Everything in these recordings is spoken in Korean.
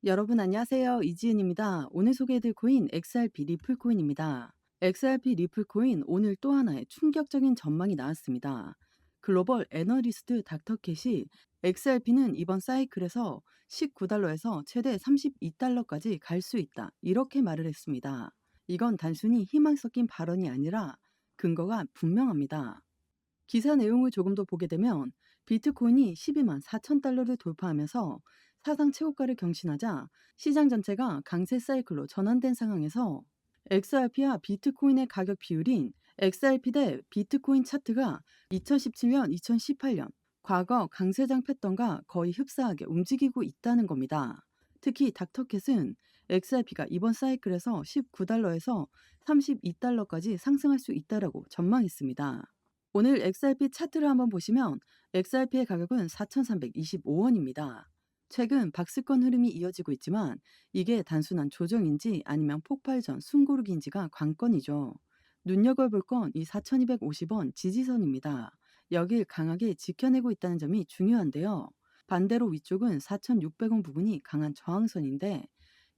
여러분 안녕하세요. 이지은입니다. 오늘 소개해드릴 코인 XRP 리플 코인입니다. XRP 리플 코인 오늘 또 하나의 충격적인 전망이 나왔습니다. 글로벌 애널리스트 닥터캣이 XRP는 이번 사이클에서 19달러에서 최대 32달러까지 갈 수 있다. 이렇게 말을 했습니다. 이건 단순히 희망 섞인 발언이 아니라 근거가 분명합니다. 기사 내용을 조금 더 보게 되면 비트코인이 12만 4천 달러를 돌파하면서 사상 최고가를 경신하자 시장 전체가 강세 사이클로 전환된 상황에서 XRP와 비트코인의 가격 비율인 XRP 대 비트코인 차트가 2017년, 2018년 과거 강세장 패턴과 거의 흡사하게 움직이고 있다는 겁니다. 특히 닥터캣은 XRP가 이번 사이클에서 19달러에서 32달러까지 상승할 수 있다라고 전망했습니다. 오늘 XRP 차트를 한번 보시면 XRP의 가격은 4,325원입니다. 최근 박스권 흐름이 이어지고 있지만 이게 단순한 조정인지 아니면 폭발 전 숨고르기인지가 관건이죠. 눈여겨볼 건 이 4,250원 지지선입니다. 여길 강하게 지켜내고 있다는 점이 중요한데요. 반대로 위쪽은 4,600원 부분이 강한 저항선인데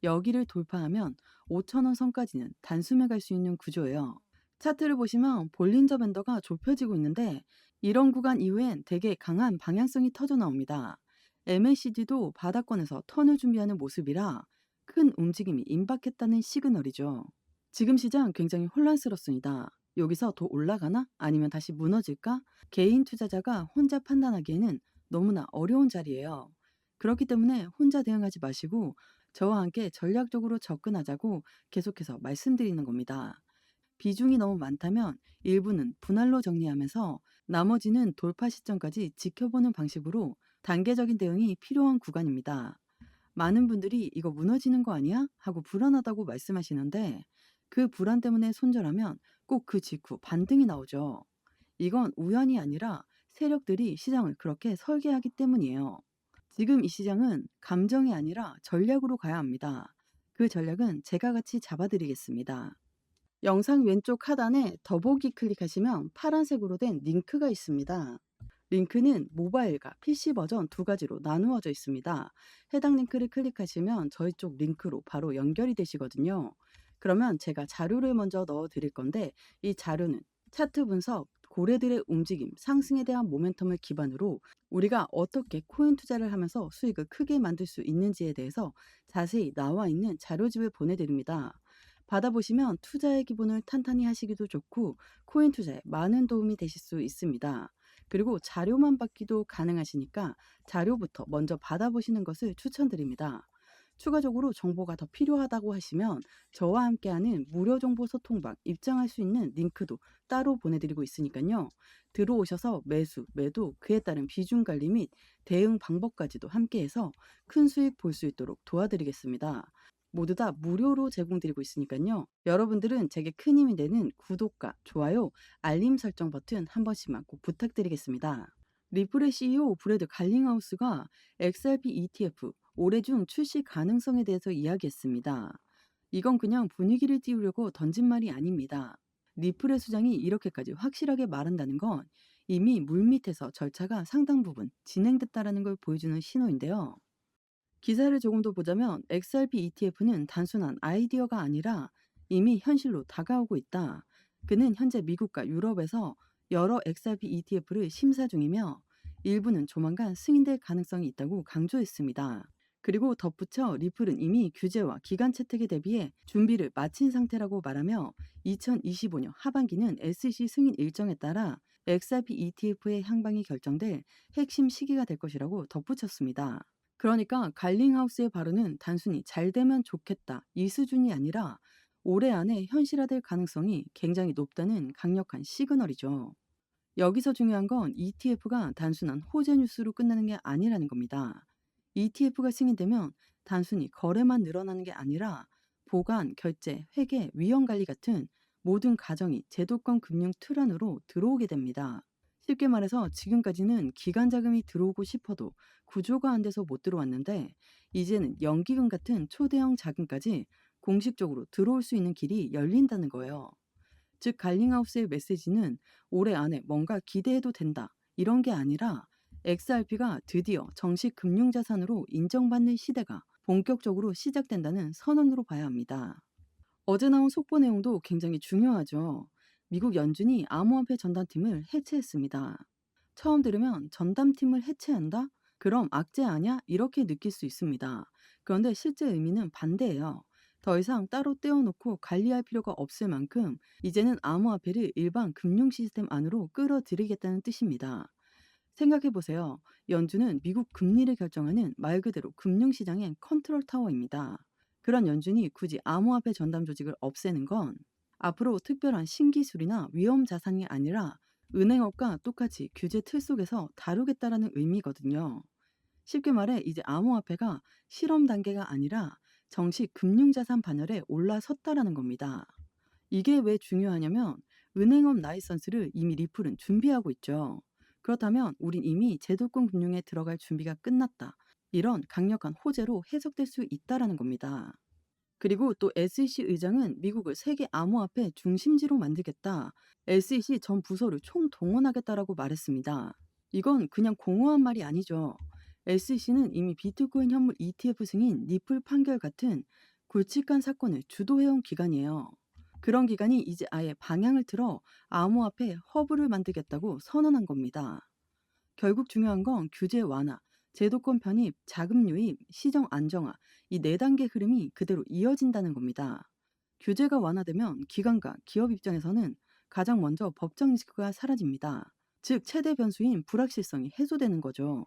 여기를 돌파하면 5,000원 선까지는 단숨에 갈 수 있는 구조예요. 차트를 보시면 볼린저 밴더가 좁혀지고 있는데 이런 구간 이후엔 되게 강한 방향성이 터져 나옵니다. MACD도 바닥권에서 턴을 준비하는 모습이라 큰 움직임이 임박했다는 시그널이죠. 지금 시장 굉장히 혼란스럽습니다. 여기서 더 올라가나? 아니면 다시 무너질까? 개인 투자자가 혼자 판단하기에는 너무나 어려운 자리예요. 그렇기 때문에 혼자 대응하지 마시고 저와 함께 전략적으로 접근하자고 계속해서 말씀드리는 겁니다. 비중이 너무 많다면 일부는 분할로 정리하면서 나머지는 돌파 시점까지 지켜보는 방식으로 단계적인 대응이 필요한 구간입니다. 많은 분들이 이거 무너지는 거 아니야? 하고 불안하다고 말씀하시는데 그 불안 때문에 손절하면 꼭 그 직후 반등이 나오죠. 이건 우연이 아니라 세력들이 시장을 그렇게 설계하기 때문이에요. 지금 이 시장은 감정이 아니라 전략으로 가야 합니다. 그 전략은 제가 같이 잡아드리겠습니다. 영상 왼쪽 하단에 더보기 클릭하시면 파란색으로 된 링크가 있습니다. 링크는 모바일과 PC 버전 두 가지로 나누어져 있습니다. 해당 링크를 클릭하시면 저희 쪽 링크로 바로 연결이 되시거든요. 그러면 제가 자료를 먼저 넣어 드릴 건데 이 자료는 차트 분석, 고래들의 움직임, 상승에 대한 모멘텀을 기반으로 우리가 어떻게 코인 투자를 하면서 수익을 크게 만들 수 있는지에 대해서 자세히 나와 있는 자료집을 보내드립니다. 받아보시면 투자의 기본을 탄탄히 하시기도 좋고 코인 투자에 많은 도움이 되실 수 있습니다. 그리고 자료만 받기도 가능하시니까 자료부터 먼저 받아보시는 것을 추천드립니다. 추가적으로 정보가 더 필요하다고 하시면 저와 함께하는 무료 정보 소통방 입장할 수 있는 링크도 따로 보내드리고 있으니까요. 들어오셔서 매수, 매도, 그에 따른 비중 관리 및 대응 방법까지도 함께해서 큰 수익 볼 수 있도록 도와드리겠습니다. 모두 다 무료로 제공드리고 있으니까요. 여러분들은 제게 큰 힘이 되는 구독과 좋아요, 알림 설정 버튼 한 번씩만 꼭 부탁드리겠습니다. 리플의 CEO 브래드 갈링하우스가 XRP ETF 올해 중 출시 가능성에 대해서 이야기했습니다. 이건 그냥 분위기를 띄우려고 던진 말이 아닙니다. 리플의 수장이 이렇게까지 확실하게 말한다는 건 이미 물밑에서 절차가 상당 부분 진행됐다라는 걸 보여주는 신호인데요. 기사를 조금 더 보자면 XRP ETF는 단순한 아이디어가 아니라 이미 현실로 다가오고 있다. 그는 현재 미국과 유럽에서 여러 XRP ETF를 심사 중이며 일부는 조만간 승인될 가능성이 있다고 강조했습니다. 그리고 덧붙여 리플은 이미 규제와 기간 채택에 대비해 준비를 마친 상태라고 말하며 2025년 하반기는 SEC 승인 일정에 따라 XRP ETF의 향방이 결정될 핵심 시기가 될 것이라고 덧붙였습니다. 그러니까 갈링하우스의 발언은 단순히 잘 되면 좋겠다 이 수준이 아니라 올해 안에 현실화될 가능성이 굉장히 높다는 강력한 시그널이죠. 여기서 중요한 건 ETF가 단순한 호재 뉴스로 끝나는 게 아니라는 겁니다. ETF가 승인되면 단순히 거래만 늘어나는 게 아니라 보관, 결제, 회계, 위험 관리 같은 모든 과정이 제도권 금융 틀 안으로 들어오게 됩니다. 쉽게 말해서 지금까지는 기관 자금이 들어오고 싶어도 구조가 안 돼서 못 들어왔는데 이제는 연기금 같은 초대형 자금까지 공식적으로 들어올 수 있는 길이 열린다는 거예요. 즉 갈링하우스의 메시지는 올해 안에 뭔가 기대해도 된다 이런 게 아니라 XRP가 드디어 정식 금융자산으로 인정받는 시대가 본격적으로 시작된다는 선언으로 봐야 합니다. 어제 나온 속보 내용도 굉장히 중요하죠. 미국 연준이 암호화폐 전담팀을 해체했습니다. 처음 들으면 전담팀을 해체한다? 그럼 악재 아냐? 이렇게 느낄 수 있습니다. 그런데 실제 의미는 반대예요. 더 이상 따로 떼어놓고 관리할 필요가 없을 만큼 이제는 암호화폐를 일반 금융 시스템 안으로 끌어들이겠다는 뜻입니다. 생각해 보세요. 연준은 미국 금리를 결정하는 말 그대로 금융시장의 컨트롤 타워입니다. 그런 연준이 굳이 암호화폐 전담 조직을 없애는 건 앞으로 특별한 신기술이나 위험 자산이 아니라 은행업과 똑같이 규제 틀 속에서 다루겠다라는 의미거든요. 쉽게 말해 이제 암호화폐가 실험 단계가 아니라 정식 금융자산 반열에 올라섰다라는 겁니다. 이게 왜 중요하냐면 은행업 라이선스를 이미 리플은 준비하고 있죠. 그렇다면 우린 이미 제도권 금융에 들어갈 준비가 끝났다. 이런 강력한 호재로 해석될 수 있다라는 겁니다. 그리고 또 SEC 의장은 미국을 세계 암호화폐 중심지로 만들겠다. SEC 전 부서를 총동원하겠다라고 말했습니다. 이건 그냥 공허한 말이 아니죠. SEC는 이미 비트코인 현물 ETF 승인 리플 판결 같은 굵직한 사건을 주도해온 기관이에요. 그런 기관이 이제 아예 방향을 틀어 암호화폐 허브를 만들겠다고 선언한 겁니다. 결국 중요한 건 규제 완화, 제도권 편입, 자금 유입, 시정 안정화, 이 네 단계 흐름이 그대로 이어진다는 겁니다. 규제가 완화되면 기관과 기업 입장에서는 가장 먼저 법적 리스크가 사라집니다. 즉 최대 변수인 불확실성이 해소되는 거죠.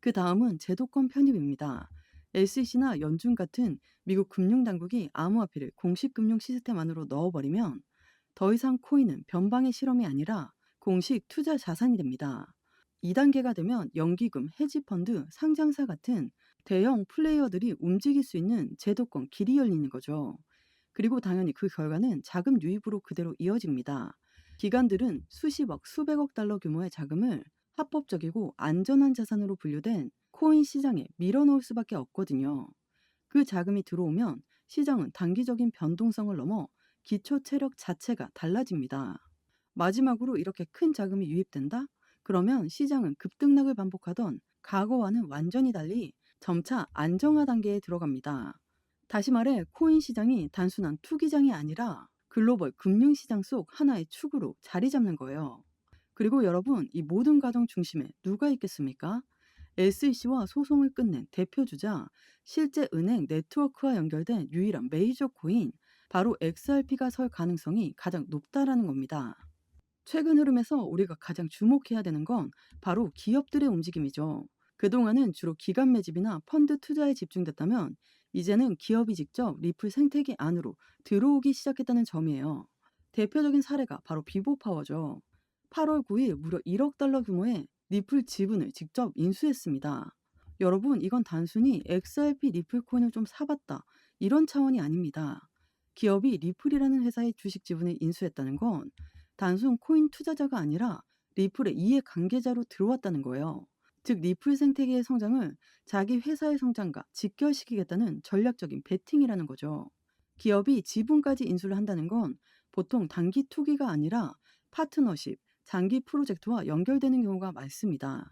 그 다음은 제도권 편입입니다. SEC나 연준 같은 미국 금융당국이 암호화폐를 공식 금융 시스템 안으로 넣어버리면 더 이상 코인은 변방의 실험이 아니라 공식 투자 자산이 됩니다. 2단계가 되면 연기금, 헤지펀드, 상장사 같은 대형 플레이어들이 움직일 수 있는 제도권 길이 열리는 거죠. 그리고 당연히 그 결과는 자금 유입으로 그대로 이어집니다. 기관들은 수십억, 수백억 달러 규모의 자금을 합법적이고 안전한 자산으로 분류된 코인 시장에 밀어넣을 수밖에 없거든요. 그 자금이 들어오면 시장은 단기적인 변동성을 넘어 기초 체력 자체가 달라집니다. 마지막으로 이렇게 큰 자금이 유입된다? 그러면 시장은 급등락을 반복하던 과거와는 완전히 달리 점차 안정화 단계에 들어갑니다. 다시 말해 코인 시장이 단순한 투기장이 아니라 글로벌 금융시장 속 하나의 축으로 자리 잡는 거예요. 그리고 여러분, 이 모든 과정 중심에 누가 있겠습니까? SEC와 소송을 끝낸 대표주자, 실제 은행 네트워크와 연결된 유일한 메이저 코인, 바로 XRP가 설 가능성이 가장 높다라는 겁니다. 최근 흐름에서 우리가 가장 주목해야 되는 건 바로 기업들의 움직임이죠. 그동안은 주로 기관 매집이나 펀드 투자에 집중됐다면 이제는 기업이 직접 리플 생태계 안으로 들어오기 시작했다는 점이에요. 대표적인 사례가 바로 비보파워죠. 8월 9일 무려 1억 달러 규모의 리플 지분을 직접 인수했습니다. 여러분, 이건 단순히 XRP 리플 코인을 좀 사봤다, 이런 차원이 아닙니다. 기업이 리플이라는 회사의 주식 지분을 인수했다는 건 단순 코인 투자자가 아니라 리플의 이해 관계자로 들어왔다는 거예요. 즉 리플 생태계의 성장을 자기 회사의 성장과 직결시키겠다는 전략적인 베팅이라는 거죠. 기업이 지분까지 인수를 한다는 건 보통 단기 투기가 아니라 파트너십, 장기 프로젝트와 연결되는 경우가 많습니다.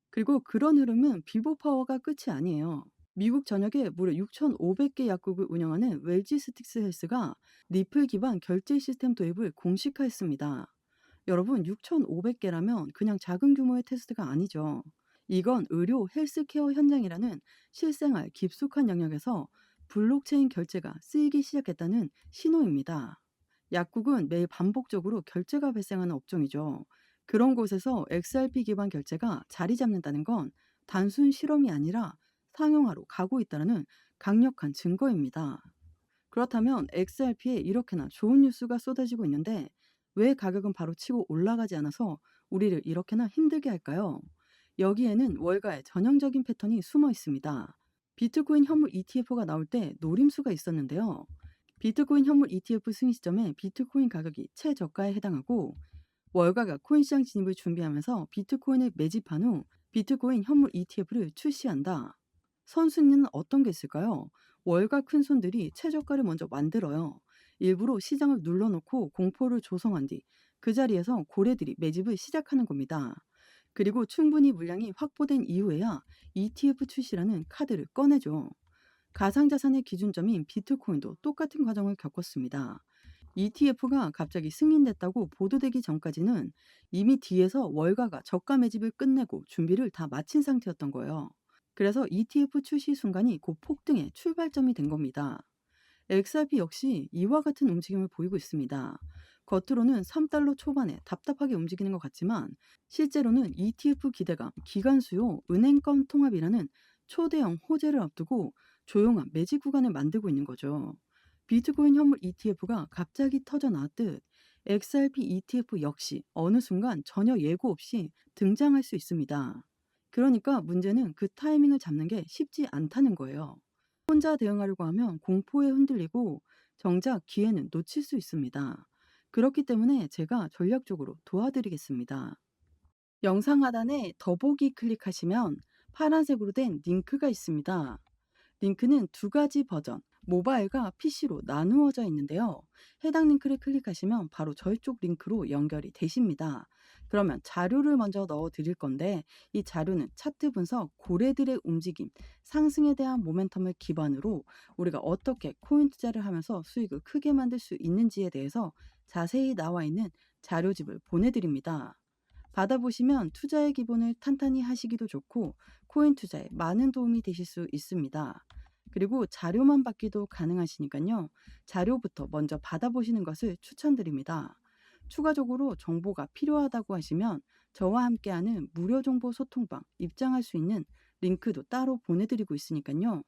그리고 그런 흐름은 비보파워가 끝이 아니에요. 미국 전역에 무려 6,500개 약국을 운영하는 웰지스틱스 헬스가 리플 기반 결제 시스템 도입을 공식화했습니다. 여러분, 6,500개라면 그냥 작은 규모의 테스트가 아니죠. 이건 의료 헬스케어 현장이라는 실생활 깊숙한 영역에서 블록체인 결제가 쓰이기 시작했다는 신호입니다. 약국은 매일 반복적으로 결제가 발생하는 업종이죠. 그런 곳에서 XRP 기반 결제가 자리 잡는다는 건 단순 실험이 아니라 상용화로 가고 있다는 강력한 증거입니다. 그렇다면 XRP에 이렇게나 좋은 뉴스가 쏟아지고 있는데 왜 가격은 바로 치고 올라가지 않아서 우리를 이렇게나 힘들게 할까요? 여기에는 월가의 전형적인 패턴이 숨어 있습니다. 비트코인 현물 ETF가 나올 때 노림수가 있었는데요. 비트코인 현물 ETF 승인 시점에 비트코인 가격이 최저가에 해당하고 월가가 코인 시장 진입을 준비하면서 비트코인을 매집한 후 비트코인 현물 ETF를 출시한다. 선순위는 어떤 게 있을까요? 월가 큰손들이 최저가를 먼저 만들어요. 일부러 시장을 눌러놓고 공포를 조성한 뒤 그 자리에서 고래들이 매집을 시작하는 겁니다. 그리고 충분히 물량이 확보된 이후에야 ETF 출시라는 카드를 꺼내죠. 가상자산의 기준점인 비트코인도 똑같은 과정을 겪었습니다. ETF가 갑자기 승인됐다고 보도되기 전까지는 이미 뒤에서 월가가 저가 매집을 끝내고 준비를 다 마친 상태였던 거예요. 그래서 ETF 출시 순간이 곧 폭등의 출발점이 된 겁니다. XRP 역시 이와 같은 움직임을 보이고 있습니다. 겉으로는 3달러 초반에 답답하게 움직이는 것 같지만 실제로는 ETF 기대감, 기관 수요, 은행권 통합이라는 초대형 호재를 앞두고 조용한 매직 구간을 만들고 있는 거죠. 비트코인 현물 ETF가 갑자기 터져 나왔듯 XRP ETF 역시 어느 순간 전혀 예고 없이 등장할 수 있습니다. 그러니까 문제는 그 타이밍을 잡는 게 쉽지 않다는 거예요. 혼자 대응하려고 하면 공포에 흔들리고 정작 기회는 놓칠 수 있습니다. 그렇기 때문에 제가 전략적으로 도와드리겠습니다. 영상 하단에 더보기 클릭하시면 파란색으로 된 링크가 있습니다. 링크는 두 가지 버전, 모바일과 PC로 나누어져 있는데요. 해당 링크를 클릭하시면 바로 저희 쪽 링크로 연결이 되십니다. 그러면 자료를 먼저 넣어 드릴 건데 이 자료는 차트 분석, 고래들의 움직임, 상승에 대한 모멘텀을 기반으로 우리가 어떻게 코인 투자를 하면서 수익을 크게 만들 수 있는지에 대해서 자세히 나와 있는 자료집을 보내드립니다. 받아보시면 투자의 기본을 탄탄히 하시기도 좋고 코인 투자에 많은 도움이 되실 수 있습니다. 그리고 자료만 받기도 가능하시니까요. 자료부터 먼저 받아보시는 것을 추천드립니다. 추가적으로 정보가 필요하다고 하시면 저와 함께하는 무료 정보 소통방 입장할 수 있는 링크도 따로 보내드리고 있으니까요.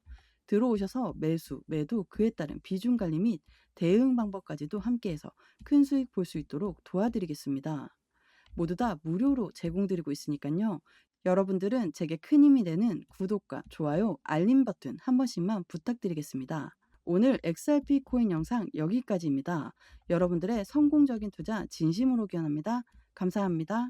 들어오셔서 매수, 매도, 그에 따른 비중 관리 및 대응 방법까지도 함께해서 큰 수익 볼 수 있도록 도와드리겠습니다. 모두 다 무료로 제공드리고 있으니까요. 여러분들은 제게 큰 힘이 되는 구독과 좋아요, 알림 버튼 한 번씩만 부탁드리겠습니다. 오늘 XRP 코인 영상 여기까지입니다. 여러분들의 성공적인 투자 진심으로 기원합니다. 감사합니다.